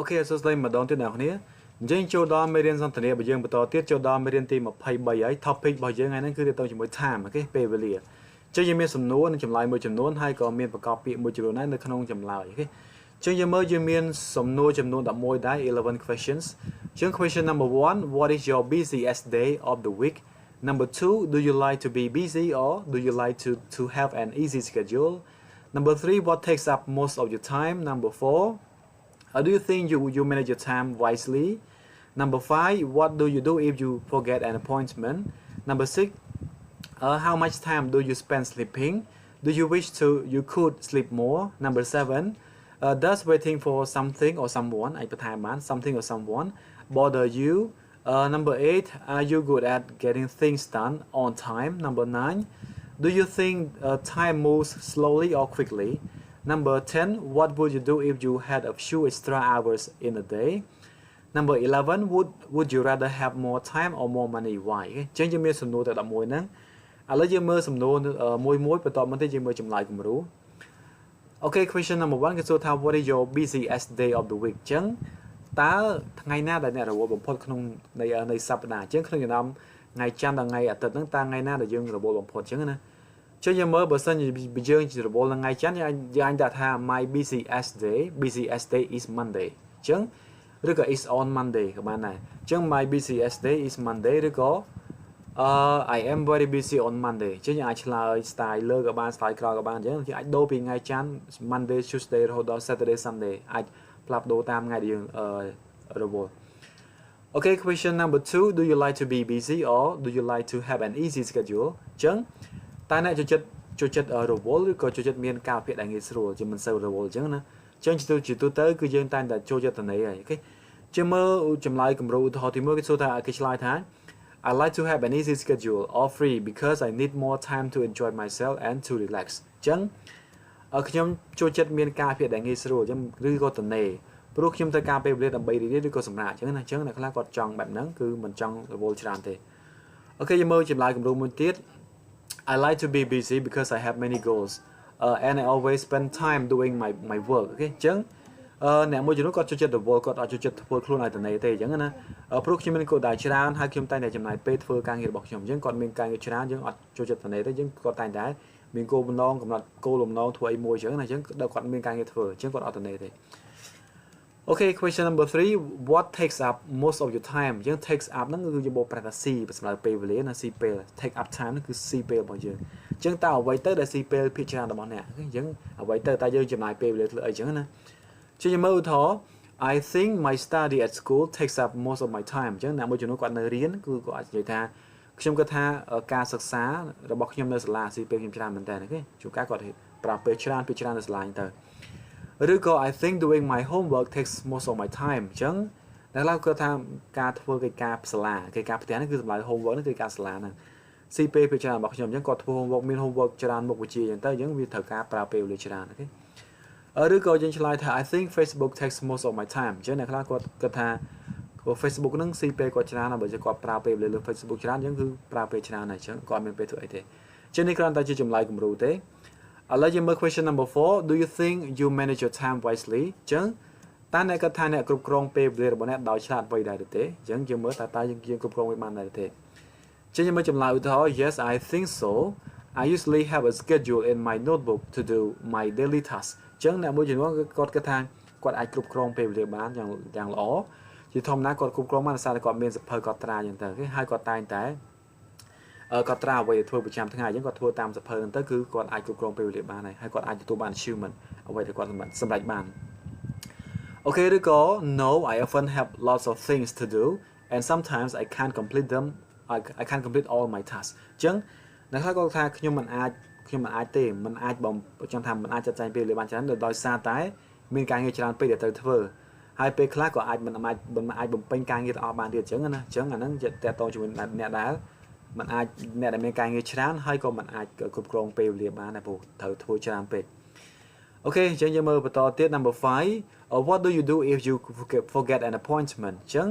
Okay, so slide mà đón tiếp nào nhé. Chính châu đó mới điên xong thời điểm bây giờ bắt đầu tiếp châu đó mới điên tìm một pay bảy ấy topic bây giờ ngày nay cứ tiếp tục chỉ mới time cái pay về liền. Chứ giờ miền sầm nối nên chấm lại một chấm nối hay có miền bạc copy một chấm nối này nó không chấm lại cái. Chứ giờ mới giờ miền sầm nối chấm nối đã môi đá 11 questions. Chứ question number 1, what is your busiest day of the week? Number 2, do you like to be busy or do you like to have an easy schedule? Number 3, what takes up most of your time? Number 4, do you think you manage your time wisely? Number 5, what do you do if you forget an appointment? Number 6, how much time do you spend sleeping? Do you wish you could sleep more? Number 7, does waiting for something or someone, something or someone bother you? Number 8, are you good at getting things done on time? Number 9, do you think time moves slowly or quickly? Number 10, what would you do if you had a few extra hours in a day? Number 11, would you rather have more time or more money? Why? Chứ như mình sum nô tại đọc môi nắng. Lấy như mơ sum nô môi bắt đầu mình thấy như mơ chùm lại cùng rú. Okay, question number 1 cái số thao what is your busiest day of the week? Chứ ta ngày na đại nè rồi bộ phận khôngในสัปดาห์chứ không như năm ngày chăm là ngày tết nắng ta ngày na là dương rồi bộ phận chứ nè. Chứ như mơ bữa sinh bây giờ chỉ rồi là ngày chán như anh đã tha my busiest day is Monday. Chứ rồi có is on Monday các bạn này. Chứ my busiest day is Monday rồi có I am very busy on Monday. Chứ như anh là style lơ các bạn style các bạn chứ anh đô vì ngày chán Monday, Tuesday rồi đó Saturday, Sunday anh plap đô tam ngày dương rồi bộ. Okay, question number 2, do you like to be busy or do you like to have an easy schedule? Chứ ta này cho chất ở robot có cho chất miền cao phía đại nghĩa rồi chứ mình sâu robot chứ nè chứ chỉ tôi tới cứ dương tan là cho chất này này cái chứ mơ chấm lại cầm rồi thì mơ cái số thà cái slide tháng I like to have an easy schedule or free because I need more time to enjoy myself and to relax chứ ở khi nhóm cho chất miền cao phía đại nghĩa rồi chứ rư có tận này bữa khi chúng ta cao về làm bay đi có sầm rạ chứ là cái còn tròn bạn nắng cứ mình trong robot tràn thì ok giờ mơ chấm lại cầm rồi một tiết I like to be busy because I have many goals and I always spend time doing my work. Okay, chứ nè mỗi chỗ nó có cho chất được vô có cho chất vô luôn này từ này thì chẳng nè pro khi mình có đại tràn hai khi tay này chấm này pay phơ càng nhiều bọc chấm chứ còn mình càng nhiều tràn chứ cho chất từ này tới chứ có tay đá mình cô lùm non cũng là cô lùm non thuê môi chứ này chứ đâu còn mình càng nhiều phơ chứ còn ở từ này thì okay, question number 3, what takes up most of your time? Chứ takes up nóคือbộประธาน C ภาษาเปเวลนะ C เป take up time nóคือ C เปบ่យើងចឹងតើអ្វីទៅដែល C เปพิจารณาរបស់អ្នកចឹងអ្វីទៅតើយើងចំណាយពេលវេលាធ្វើអីចឹងណាchứមើលថ I think my study at school takes up most of my time ចឹងអ្នកមួយចំនួនគាត់នៅរៀនគឺគាត់និយាយថាខ្ញុំគាត់ថាការសិក្សារបស់ខ្ញុំនៅសាលា C เปខ្ញុំច្រើនមែនតើអូខេជួនកាលគាត់ប្រាប់ពេលច្រើននៅសាលាហ្នឹងទៅឬក៏ I think doing my homework takes most of my time អញ្ចឹងដល់ឡើយគាត់ថាការធ្វើកិច្ចការសាលាកិច្ចការផ្ទះនេះគឺសម្រាប់ homework នេះគឺការសាលាហ្នឹង CP ពេលច្រើនរបស់ខ្ញុំអញ្ចឹងគាត់ធ្វើ homework មាន homework ច្រើនមុខវិជ្ជាអញ្ចឹងទៅអញ្ចឹងវាត្រូវការប្រើពេលវេលាច្រើនអូខេឬក៏យើងឆ្លើយថា I think Facebook takes most of my time អញ្ចឹងអ្នកខ្លះគាត់គិតថា Facebook ហ្នឹង CP គាត់ច្រើនបើគាត់ប្រើពេលវេលាលើ Facebook ច្រើនអញ្ចឹងគឺប្រើពេលច្រើនហើយអញ្ចឹងគាត់មានពេលធ្វើអីទេអញ្ចឹងនេះគ្រាន់តែជាចម្លើយគំរូទេឥឡូវយើងមើល question number 4 do you think you manage your time wisely អញ្ចឹងតើអ្នកគាត់ថាអ្នកគ្រប់គ្រងពេលវេលារបស់អ្នកដោយឆ្លាតវៃដែរទេអញ្ចឹងយើងមើលតើយើងគ្រប់គ្រងវាបានដែរទេអញ្ចឹងយើងមើលចម្លើយឧទាហរណ៍ yes I think so I usually have a schedule in my notebook to do my daily tasks អញ្ចឹងអ្នកមួយចំនួនគាត់គិតថាគាត់អាចគ្រប់គ្រងពេលវេលាបានយ៉ាងល្អជាធម្មតាគាត់គ្រប់គ្រងបានដោយសារតែគាត់មានសភៅកត់ត្រាអញ្ចឹងទៅហើយគាត់តែងតែគាត់ត្រាអ្វីធ្វើប្រចាំថ្ងៃអញ្ចឹងគាត់ធ្វើតាមសភៅហ្នឹងទៅគឺគាត់អាចគ្រប់គ្រងពេលវេលាបានហើយគាត់អាចទទួលបាន achievement អ្វីដែលគាត់សម្រេចបានអូខេឬក៏ no I often have lots of things to do and sometimes I can't complete them I can't complete all my tasks អញ្ចឹងអ្នកខ្លះគាត់ថាខ្ញុំមិនអាចទេមិនអាចបំចង់ថាមិនអាចចាត់ចែងពេលវេលាបានច្រើនដោយសារតែមានការងារច្រើនពេកដែលត្រូវធ្វើហើយពេលខ្លះក៏អាចមិនអាចបំពេញការងារទាំងអស់បានទៀតអញ្ចឹងណាអញ្ចឹងអាហ្នឹងតើតជាមួយអ្នកដែលมันអាចអ្នកដែលមានការងារច្រើនហើយក៏មិនអាចគ្រប់គ្រងពេលវេលាបានដែរព្រោះត្រូវធ្វើច្រើនពេកអូខេអញ្ចឹងយើងមើលបន្តទៀត number 5 what do you do if you forget an appointment អញ្ចឹង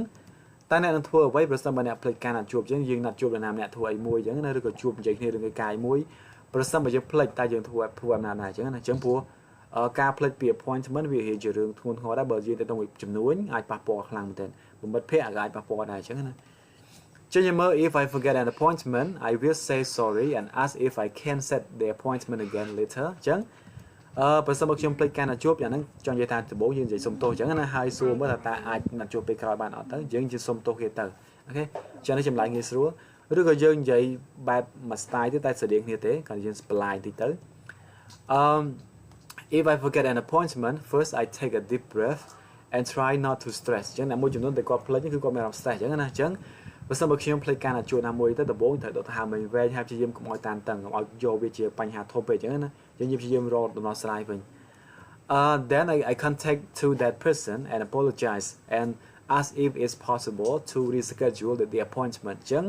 តើអ្នកនឹងធ្វើអ្វីប្រសិនបើអ្នកភ្លេចការណាត់ជួបអញ្ចឹងយើងណាត់ជួបនឹងណាម្នាក់ធ្វើអីមួយអញ្ចឹងណាឬក៏ជួបនិយាយគ្នារឿងកាយមួយប្រសិនបើយើងភ្លេចតើយើងធ្វើអំណាចណាអញ្ចឹងណាអញ្ចឹងព្រោះ ការផ្លេចពី appointment វាជារឿងធ្ងន់ធ្ងរដែរបើយើងទៅក្នុងចំនួនអាចប៉ះពាល់ខ្លាំងមែនទែនបំបត្តិភ័ក្រអាចប៉ះពាល់ដែរអញ្ចឹងណាចឹងមើល if I forget an appointment I will say sorry and ask if I can set the appointment again later អញ្ចឹងបើសិនមកខ្ញុំភ្លេចការណាត់ជួបយ៉ាងហ្នឹងចង់និយាយថាដំបូងយើងនិយាយសុំទោសអញ្ចឹងណាហើយសួរមើលថាតើអាចណាត់ជួបពេលក្រោយបានអត់ទៅយើងជាសុំទោសគេទៅអូខេចឹងនេះចម្លើយងាយស្រួលឬក៏យើងនិយាយបែបមួយ style ទៀតតែស្រដៀងគ្នាទេគាត់យើង spline តិចទៅif I forget an appointment first I take a deep breath and try not to stress អញ្ចឹងអ្នកមួយចំនួនតែគាត់ភ្លេចគឺគាត់មានអារម្មណ៍ stress អញ្ចឹងណាអញ្ចឹងបើសិនបើខ្ញុំភ្លេចការណាត់ជួបណាមួយទៅដំបូងត្រូវដកដង្ហើមវែងហើយព្យាយាមកុំឲ្យតានតឹងកុំឲ្យយកវាជាបញ្ហាធំពេកអញ្ចឹងណាយើងព្យាយាមរកដំណោះស្រាយវិញthen I contact to that person and apologize and ask if it's possible to reschedule the appointment អញ្ចឹង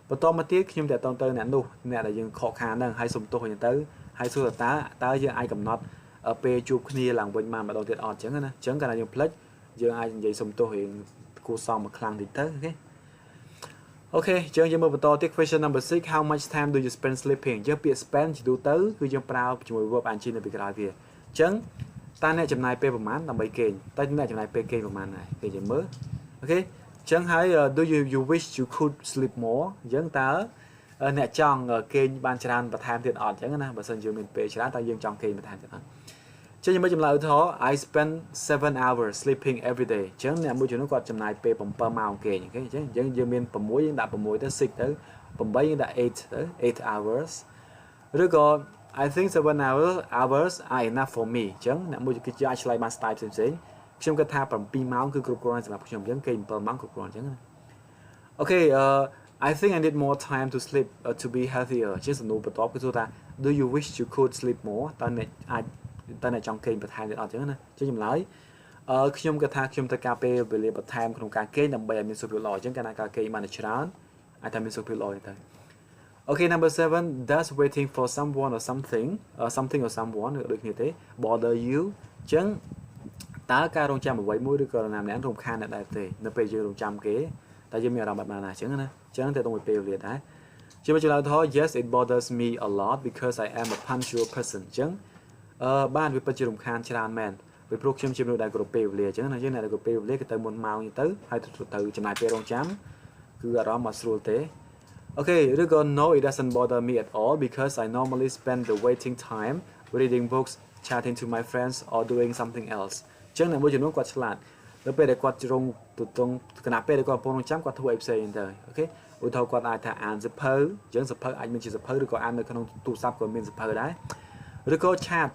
បន្តមកទៀតខ្ញុំតែតទៅអ្នកនោះអ្នកដែលយើងខកខានហ្នឹងហើយសុំទោសអញ្ចឹងទៅហើយសួរថាតើយើងអាចកំណត់ពេលជួបគ្នាឡើងវិញបានម្ដងទៀតអត់អញ្ចឹងណាអញ្ចឹងកាលណាយើងភ្លេចយើងអាចនិយាយសុំទោសរៀងគួរសមមួយខ្លាំងតិចទៅអូខេអញ្ចឹងយើងមើលបន្តទៀត question number 6 how much time do you spend sleeping យើងពាក្យ spend ជាទូទៅគឺយើងប្រើជាមួយ verb ing នៅពីក្រោយវាអញ្ចឹងតើអ្នកចំណាយពេលប្រហែលដើម្បីគេងតើអ្នកចំណាយពេលគេងប្រហែលដែរគេយើងមើលអូខេអញ្ចឹងហើយ do you wish you could sleep more អញ្ចឹងតើអ្នកចង់គេងបានច្រើនបន្ថែមទៀតអត់អញ្ចឹងណាបើសិនយើងមានពេលច្រើនតើយើងចង់គេងបន្ថែមទៀតអត់ចឹងយើងមើលចម្លើយឧទាហរណ៍ I spend 7 hours sleeping every day អញ្ចឹងអ្នកមួយចំនួនគាត់ចំណាយពេល7ម៉ោងគេងអូខេអញ្ចឹងយើងមាន6យើងដាក់6ទៅ6ទៅ8យើងដាក់8ទៅ8 hours ឬក៏ I think 7 hours are enough for me អញ្ចឹងអ្នកមួយគឺជាអាចឆ្លើយបាន style ផ្សេងៗខ្ញុំគិតថា7ម៉ោងគឺគ្រប់គ្រាន់សម្រាប់ខ្ញុំអញ្ចឹងគេង7ម៉ោងគ្រប់គ្រាន់អញ្ចឹងណាអូខេI think I need more time to sleep to be healthier ជាសំណួរបន្ទាប់គឺថា do you wish you could sleep more តើអ្នកអាចតើអ្នកចង់គេងបន្ថែមទៀតអត់អញ្ចឹងណាចឹងចម្លើយខ្ញុំគិតថាខ្ញុំត្រូវការពេលវេលាបន្ថែមក្នុងការគេងដើម្បីឲ្យមានសុខភាពល្អអញ្ចឹងកាលណាការគេងបានច្រើនអាចថាមានសុខភាពល្អទៅអូខេ number 7 does waiting for someone or something or someone ដូចគ្នាទេ bother you អញ្ចឹងតើការរងចាំអ្វីមួយឬក៏ណាម្នាក់រំខានអ្នកដែរទេនៅពេលយើងរងចាំគេតែយើងមានអារម្មណ៍បែបណាអញ្ចឹងណាអញ្ចឹងតែទៅមួយពេលវេលាដែរជាមកចម្លើយថា yes it bothers me a lot because I am a punctual person អញ្ចឹងបានវាពិតជារំខានច្រើនមែនពីព្រោះខ្ញុំជាមនុស្សដែលគោរពពេលវេលាអញ្ចឹងណាយើងអ្នកដែលគោរពពេលវេលាគឺទៅមុនម៉ោងទៅហើយទៅចំណាយពេលរងចាំគឺអារម្មណ៍មកស្រួលទេអូខេឬក៏ no it doesn't bother me at all because I normally spend the waiting time reading books chatting to my friends or doing something else អញ្ចឹងអ្នកមួយចំនួនគាត់ឆ្លាតដល់ពេលដែលគាត់រងទៅត្រង់គណៈពេលដែលគាត់កំពុងរងចាំគាត់ធ្វើអីផ្សេងទៅអូខេឧទាហរណ៍គាត់អាចថាអានសៀវភៅអញ្ចឹងសៀវភៅអាចមានជាសៀវភៅឬក៏អាននៅក្នុងទូរស័ព្ទក៏មានសៀវភៅដែរឬក៏ឆាត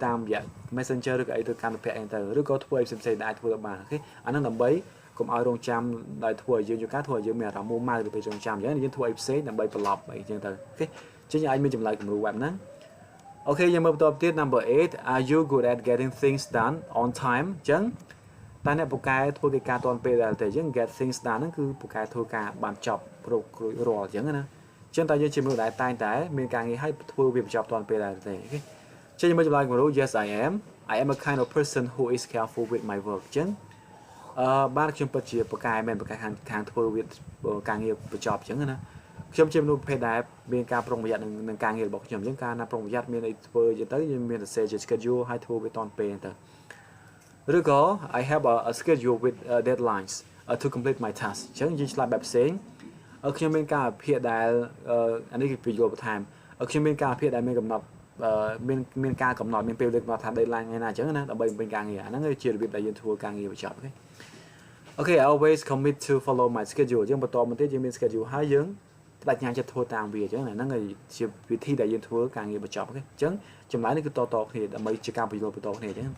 តាមរយៈ Messenger ឬក៏អីទៅកម្មវិធីអីទៅឬក៏ធ្វើអីផ្សេងៗដែលអាចធ្វើបានអូខេអាហ្នឹងដើម្បីកុំឲ្យរងចាំដោយធ្វើឲ្យយើងយូរកាលធ្វើឲ្យយើងមានអារម្មណ៍មួម៉ៅទៅពេលរងចាំអញ្ចឹងយើងធ្វើអីផ្សេងដើម្បីប្រឡប់អីអញ្ចឹងទៅអូខេចឹងយើងអាចមានចម្លើយគំរូបែបហ្នឹងអូខេយើងមើលបន្តទៀត number 8 are you good at getting things done on time អញ្ចឹងតើអ្នកពូកែធ្វើកិច្ចការទាន់ពេលដែរទេអញ្ចឹង get things done ហ្នឹងគឺពូកែធ្វើការបានចប់រាល់អញ្ចឹងណាអញ្ចឹងតើយើងជាមនុស្សដែលតែងតែមានការងារឲ្យធ្វើវាបញ្ចប់ទាន់ពេលដែរទេអូខេចឹងខ្ញុំចម្លើយគំរូ yes I am a kind of person who is careful with my work ចឹងបានខ្ញុំពិតជាប្រកែមែនប្រកែខាងធ្វើវាការងារបញ្ចប់ចឹងណាខ្ញុំជាមនុស្សប្រភេទដែលមានការប្រុងប្រយ័ត្ននឹងការងាររបស់ខ្ញុំចឹងការណាប្រុងប្រយ័ត្នមានអីធ្វើចឹងទៅយើងមានតែ set ជា schedule ឲ្យធ្វើវាតាន់ពេលទៅឬក៏ I have a schedule with deadlines to complete my task ចឹងយើងឆ្លាតបែបផ្សេងខ្ញុំមានការអភិដែលអានេះគឺប្រយោគបន្ថែមខ្ញុំមានការអភិដែលមានកំណត់មានការកំណត់មានពេលកំណត់ថា deadline ថ្ងៃណាអញ្ចឹងណាដើម្បីបំពេញការងារអាហ្នឹងជារបៀបដែលយើងធ្វើការងារបញ្ចប់អូខេ I always commit to follow my schedule អញ្ចឹងបន្តមកទៀតយើងមាន schedule ហើយយើងបដិញ្ញាចិត្តធ្វើតាមវាអញ្ចឹងហ្នឹងជាវិធីដែលយើងធ្វើការងារបញ្ចប់អូខេអញ្ចឹងចម្លើយនេះគឺតគ្នាដើម្បីជាការបញ្យល់បន្តគ្នាអញ្ចឹង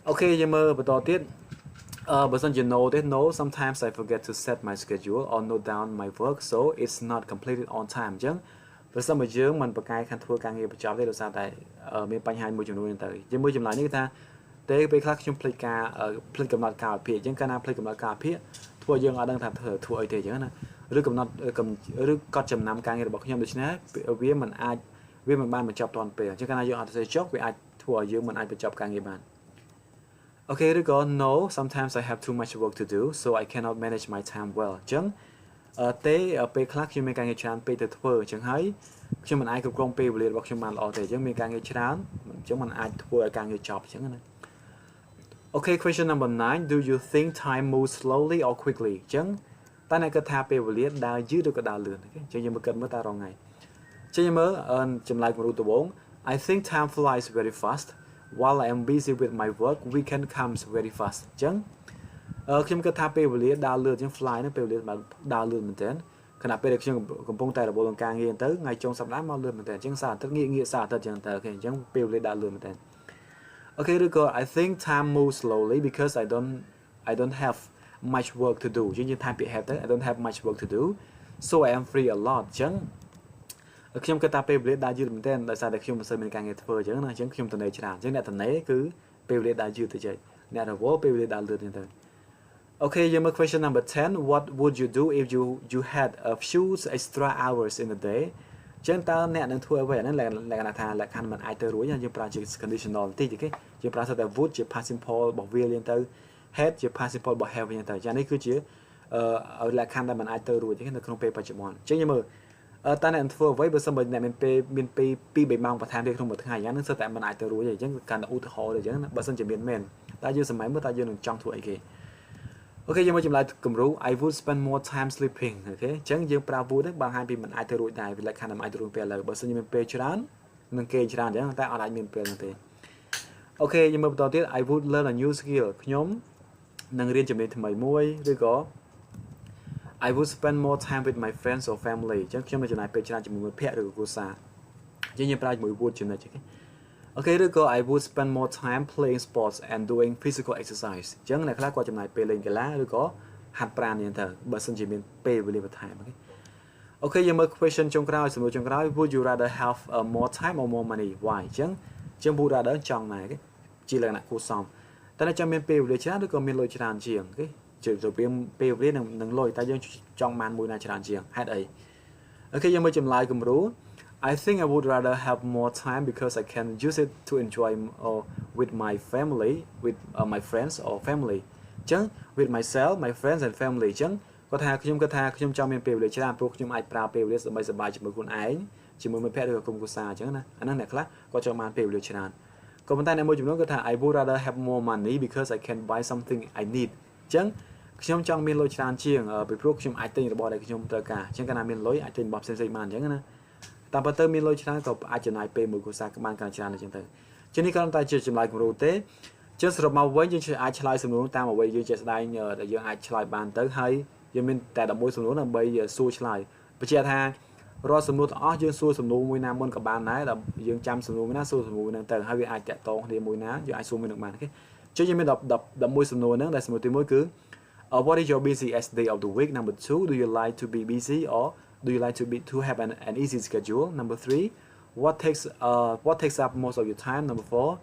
អូខេយើងមើលបន្តទៀតបើសិនជា no ទេ no sometimes I forget to set my schedule or note down my work so it's not completed on time អញ្ចឹងប្រសិនបើយើងមិនប្រកែកខាងធ្វើការងារបញ្ចប់ទេដោយសារតែមានបញ្ហាមួយចំនួនទៅយើងមើលចម្លើយនេះគឺថាទេពេលខ្លះខ្ញុំភ្លេចកំណត់កាលវិភាគអញ្ចឹងកាលណាភ្លេចកំណត់កាលវិភាគធ្វើយើងអត់ដឹងថាធ្វើអីទេអញ្ចឹងណាឬកំណត់ឬកត់ចំណាំការងាររបស់ខ្ញុំដូច្នេះវាមិនបានបញ្ចប់ទាន់ពេលអញ្ចឹងកាលណាយើងអត់ទៅចុះវាអាចធ្វើឲ្យយើងមិនអាចបញ្ចប់ការងារបានអូខេឬក៏ no sometimes I have too much work to do so I cannot manage my time well អញ្ចឹង tế pe khác khi mình càng ngày chán pe từ thưa chẳng hay khi mình ai cũng công pe về bọc khi mình ở thể chẳng mình càng ngày chán chẳng mình ai thưa càng ngày chọc chẳng này. Okay, question number 9. Do you think time moves slowly or quickly? Chẳng ta này cái thà pe về đa dữ được cái đa lượn chẳng như mà cần mới ta rong ngày chẳng như mới chấm lại của tụ 4. I think time flies very fast. While I am busy with my work, weekend comes very fast. Chẳng khi mà cái thà pe về đa lượn chẳng fly nó pe về mà đa lượn mình tênขณะเป็นเด็กช่างกำปงแต่ระบบการเรียนเตอร์ไงจงสัปดาห์มาเลื่อนมันแต่จังสารทั้งเงี้ยสารทั้งจังแต่เห็นจังเปลี่ยนเลยดาเลื่อนมันแต่ Okay ดูก็ I think time moves slowly because I don't have much work to do จริงๆ time เปลี่ยน have แต่ I don't have much work to do so I am free a lot จังខ្ញុំគិតថាពេលវេលាដើរយឺតមែនទែនដោយសារតែខ្ញុំមិនសូវមានការងារធ្វើអញ្ចឹងណាអញ្ចឹងខ្ញុំទៅនៅច្រើនអញ្ចឹងអ្នកទៅណេគឺពេលវេលាដើរយឺតទៅចេះអ្នករវល់ពេលវេលាដើរលឿនទៅ Okay, you have question number 10. What would you do if you had a few extra hours in a day? ចឹងតើអ្នកនឹងធ្វើអ្វីអាហ្នឹងលក្ខណៈថាលក្ខខណ្ឌមិនអាចទៅរួចយើងប្រើជា conditional តិចទេយើងប្រើថា would ជា past simple របស់វាliềnទៅ had ជា past simple របស់ have វិញទៅចានេះគឺជាលក្ខខណ្ឌដែលមិនអាចទៅរួចទេនៅក្នុងពេលបច្ចុប្បន្នចឹងយើងមើលតើអ្នកនឹងធ្វើអ្វីបើសិនបើអ្នកមានពេល2-3ម៉ោងបន្ថែមទៀតក្នុងមួយថ្ងៃយ៉ាងហ្នឹងសិតតែមិនអាចទៅរួចទេអញ្ចឹងកាន់តែឧទាហរណ៍ទេអញ្ចឹងបើសិនជាមានមែនតើយើងសម័យមើលតើយើងនឹងចង់ធ្វើអីគេOkay យើងមកចម្លើយគំរូ I would spend more time sleeping អូខេអញ្ចឹងយើងប្រើ would ហ្នឹងបង្ហាញពីមិនអាចទៅរួចដែរវាលក្ខខណ្ឌមិនអាចទៅរួចពេលឥឡូវបើសិនជាមានពេលច្រើននឹងគេច្រើនអញ្ចឹងតែអត់អាចមានពេលហ្នឹងទេអូខេយើងមើលបន្តទៀត I would learn a new skill ខ្ញុំនឹងរៀនចំណេះថ្មីមួយឬក៏ I would spend more time with my friends or family អញ្ចឹងខ្ញុំនឹងចំណាយពេលច្រើនជាមួយមិត្តភ័ក្តិឬក៏គ្រួសារអញ្ចឹងយើងប្រើជាមួយ would ចំណុចអូខេOkay ឬក៏ I would spend more time playing sports and doing physical exercise អញ្ចឹងអ្នកខ្លះគាត់ចំណាយពេលលេងកីឡាឬក៏ហាត់ប្រាណយ៉ាងទៅបើសិនជាមានពេលវេលាបន្ថែមអូខេអូខេយើងមើល question ចុងក្រោយសំណួរចុងក្រោយ Would you rather have more time or more money why អញ្ចឹង would rather ចង់ដែរអូខេជាលក្ខណៈគួរសមតែអ្នកចង់មានពេលវេលាច្រើនឬក៏មានលុយច្រើនជាងអូខេជឿទៅពេលវេលានឹងលុយតែយើងចង់បានមួយណាច្រើនជាងហេតុអីអូខេយើងមើលចម្លើយគំរូI think I would rather have more time because I can use it to enjoy with my family, with my friends or family. អញ្ចឹង with myself, my friends and family អញ្ចឹងគាត់ថាខ្ញុំចង់មានពេលវេលាច្រើនព្រោះខ្ញុំអាចប្រើពេលវេលាសប្បាយៗជាមួយខ្លួនឯងជាមួយមិត្តភក្តិឬក៏ក្រុមគ្រួសារអញ្ចឹងណាអាហ្នឹងអ្នកខ្លះគាត់ចង់បានពេលវេលាច្រើនក៏ប៉ុន្តែអ្នកមួយចំនួនគាត់ថា I would rather have more money because I can buy something I need អញ្ចឹងខ្ញុំចង់មានលុយច្រើនជាងពីព្រោះខ្ញុំអាចទិញរបស់ដែលខ្ញុំត្រូវការអញ្ចឹងកាលណាមានលុយអាចទិញរបស់ផ្សេងៗបានអញ្ចឹងណាតាមពិតទៅមានលុយច្រើនក៏អាចចំណាយពេលមួយគ្រួសារបានកាន់ច្រើនអញ្ចឹងទៅជានេះគ្រាន់តែជាចម្លើយគំរូទេចឹងសរុបមកវិញយើងអាចឆ្លើយសំណួរតាមអ្វីយើងជាក់ស្ដែងដែលយើងអាចឆ្លើយបានទៅហើយយើងមានតែ11សំណួរដើម្បីសួរឆ្លើយបញ្ជាក់ថារាល់សំណួរទាំងអស់យើងសួរសំណួរមួយណាមុនក៏បានដែរដល់យើងចាំសំណួរមួយណាសួរសំណួរហ្នឹងទៅហើយវាអាចតាក់ទងគ្នាមួយណាយើងអាចសួរមួយនឹងបានអូខេចឹងយើងមាន11សំណួរហ្នឹងដែលសំណួរទី1គឺ What is your busiest day of the week? Number 2, do you like to be busy or do you like to have an easy schedule? Number 3, what takes up most of your time? Number 4,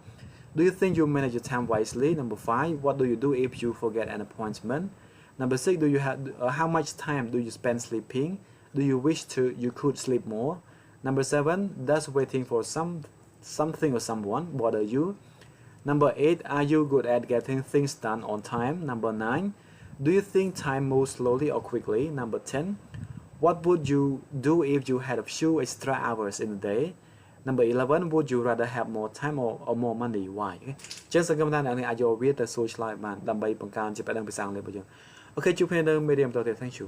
do you think you manage your time wisely? Number 5, what do you do if you forget an appointment? Number 6, do you have how much time do you spend sleeping? Do you wish you could sleep more? Number 7, does waiting for something or someone bother you? Number 8, are you good at getting things done on time? Number 9, do you think time moves slowly or quickly? Number 10, what would you do if you had a few extra hours in a day? Number 11, would you rather have more time or more money? Why? ចឹងសង្ឃឹមថាអ្នកនេះអាចយកវាទៅសួរឆ្លើយបានដើម្បីបង្កើនជាបដិងភាសាអង់គ្លេសរបស់យើង Okay ជួបគ្នានៅមេរៀនបន្តទៀត Thank you